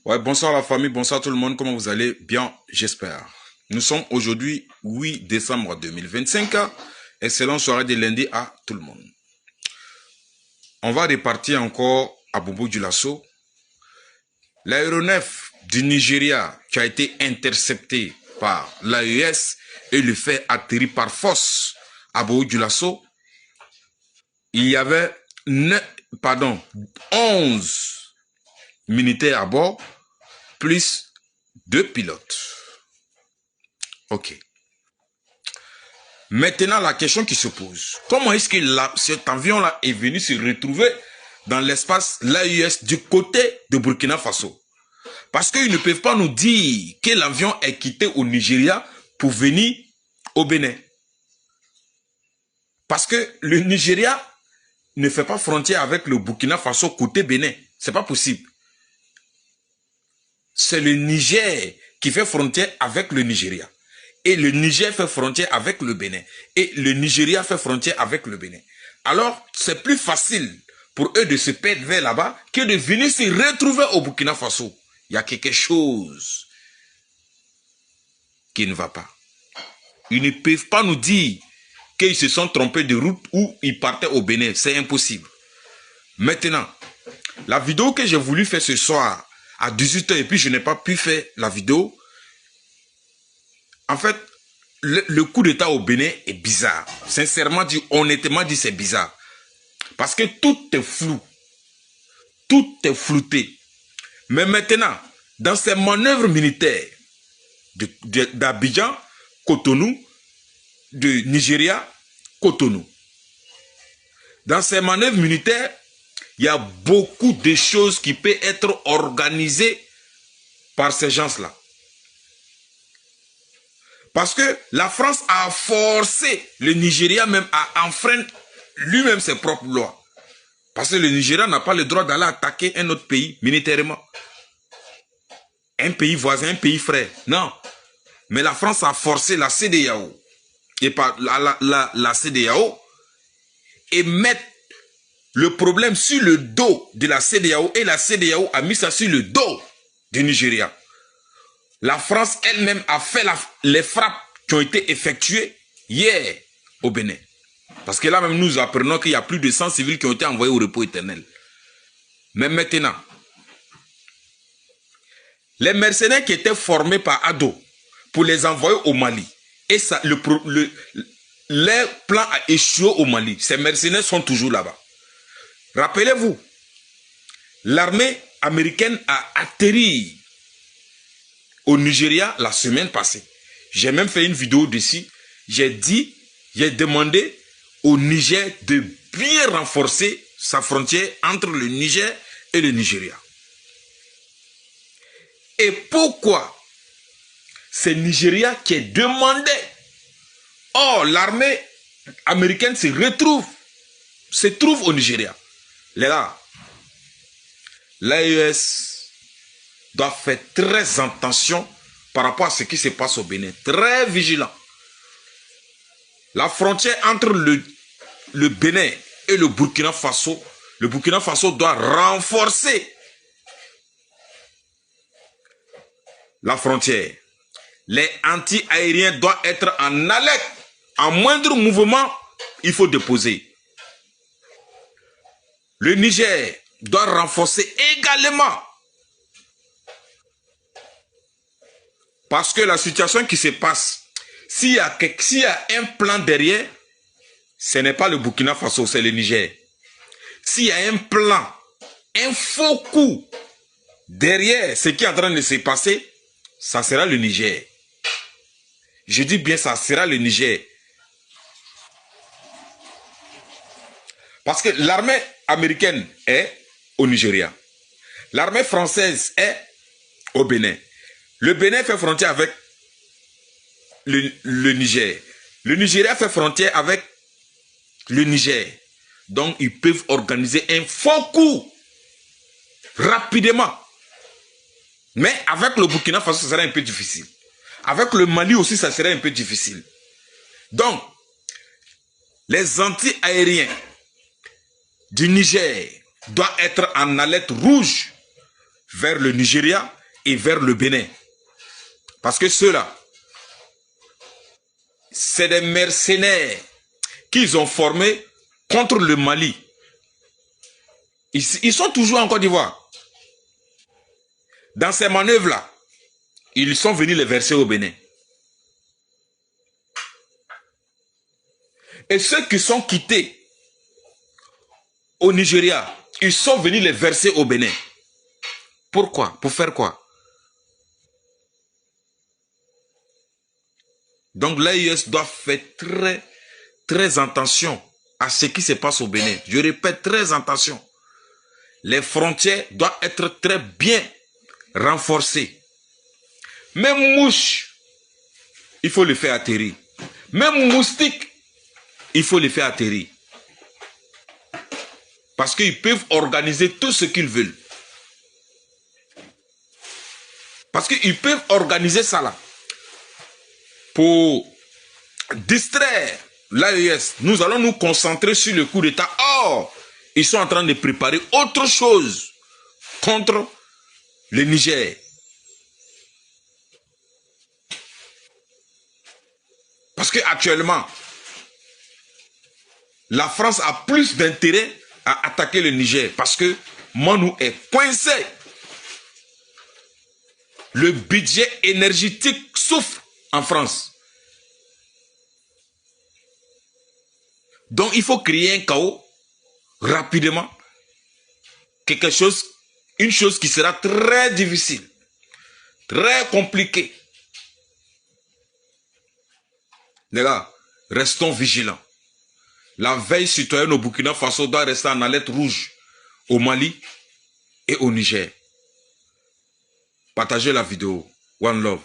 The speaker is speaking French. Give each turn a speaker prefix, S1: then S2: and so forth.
S1: Ouais, bonsoir la famille, bonsoir tout le monde, comment vous allez? Bien, j'espère. Nous sommes aujourd'hui 8 décembre 2025. Excellente soirée de lundi à tout le monde. On va repartir encore à Bobo Dioulasso. L'aéronef du Nigeria qui a été intercepté par l'AES et le fait atterrir par force à Bobo Dioulasso, il y avait 11 militaires à bord, plus 2 pilotes. Ok. Maintenant, la question qui se pose, comment est-ce que cet avion-là est venu se retrouver dans l'espace l'AES du côté de Burkina Faso? Parce qu'ils ne peuvent pas nous dire que l'avion est quitté au Nigeria pour venir au Bénin. Parce que le Nigeria ne fait pas frontière avec le Burkina Faso côté Bénin. C'est pas possible. C'est le Niger qui fait frontière avec le Nigeria. Et le Niger fait frontière avec le Bénin. Et le Nigeria fait frontière avec le Bénin. Alors, c'est plus facile pour eux de se perdre vers là-bas que de venir se retrouver au Burkina Faso. Il y a quelque chose qui ne va pas. Ils ne peuvent pas nous dire qu'ils se sont trompés de route ou ils partaient au Bénin. C'est impossible. Maintenant, la vidéo que j'ai voulu faire ce soir à 18h et puis je n'ai pas pu faire la vidéo. En fait, le coup d'état au Bénin est bizarre. Sincèrement dit, honnêtement dit, c'est bizarre. Parce que tout est flou. Tout est flouté. Mais maintenant, dans ces manœuvres militaires d'Abidjan, Cotonou, de Nigeria, Cotonou, dans ces manœuvres militaires, il y a beaucoup de choses qui peuvent être organisées par ces gens-là. Parce que la France a forcé le Nigeria même à enfreindre lui-même ses propres lois. Parce que le Nigeria n'a pas le droit d'aller attaquer un autre pays militairement. Un pays voisin, un pays frère. Non. Mais la France a forcé la CEDEAO et par la CEDEAO et mettre le problème sur le dos de la CEDEAO et la CEDEAO a mis ça sur le dos du Nigeria. La France elle-même a fait les frappes qui ont été effectuées hier au Bénin. Parce que là même nous apprenons qu'il y a plus de 100 civils qui ont été envoyés au repos éternel. Mais maintenant, les mercenaires qui étaient formés par Ado pour les envoyer au Mali, et ça, leur plan a échoué au Mali. Ces mercenaires sont toujours là-bas. Rappelez-vous, l'armée américaine a atterri au Nigeria la semaine passée. J'ai même fait une vidéo dessus. J'ai demandé au Niger de bien renforcer sa frontière entre le Niger et le Nigeria. Et pourquoi c'est le Nigeria qui est demandé? Or, l'armée américaine se trouve au Nigeria. Là, l'AES doit faire très attention par rapport à ce qui se passe au Bénin. Très vigilant. La frontière entre le Bénin et le Burkina Faso doit renforcer la frontière. Les anti-aériens doivent être en alerte. En moindre mouvement, il faut déposer. Le Niger doit renforcer également. Parce que la situation qui se passe, s'il y a un plan derrière, ce n'est pas le Burkina Faso, c'est le Niger. S'il y a un plan, un faux coup derrière ce qui est en train de se passer, ça sera le Niger. Je dis bien, ça sera le Niger. Parce que l'armée américaine est au Nigeria. L'armée française est au Bénin. Le Bénin fait frontière avec le Niger. Le Nigeria fait frontière avec le Niger. Donc, ils peuvent organiser un faux coup rapidement. Mais avec le Burkina Faso, ça sera un peu difficile. Avec le Mali aussi, ça sera un peu difficile. Donc, les anti-aériens du Niger doivent être en alerte rouge vers le Nigeria et vers le Bénin. Parce que ceux-là, c'est des mercenaires qu'ils ont formés contre le Mali. Ils sont toujours en Côte d'Ivoire. Dans ces manœuvres-là, ils sont venus les verser au Bénin. Et ceux qui sont quittés au Nigeria, ils sont venus les verser au Bénin. Pourquoi? Pour faire quoi? Donc l'AIS doit faire très attention à ce qui se passe au Bénin. Je répète, très attention. Les frontières doivent être très bien renforcées. Même mouche, il faut les faire atterrir. Même moustique, il faut les faire atterrir. Parce qu'ils peuvent organiser tout ce qu'ils veulent. Parce qu'ils peuvent organiser ça là. Pour distraire l'AES, nous allons nous concentrer sur le coup d'État. Or, ils sont en train de préparer autre chose contre le Niger. Parce qu'actuellement, la France a plus d'intérêt à attaquer le Niger. Parce que Manu est coincé. Le budget énergétique souffre en France. Donc il faut créer un chaos rapidement. Une chose qui sera très difficile, très compliquée. Les gars, restons vigilants. La veille citoyenne au Burkina Faso doit rester en alerte rouge au Mali et au Niger. Partagez la vidéo. One love.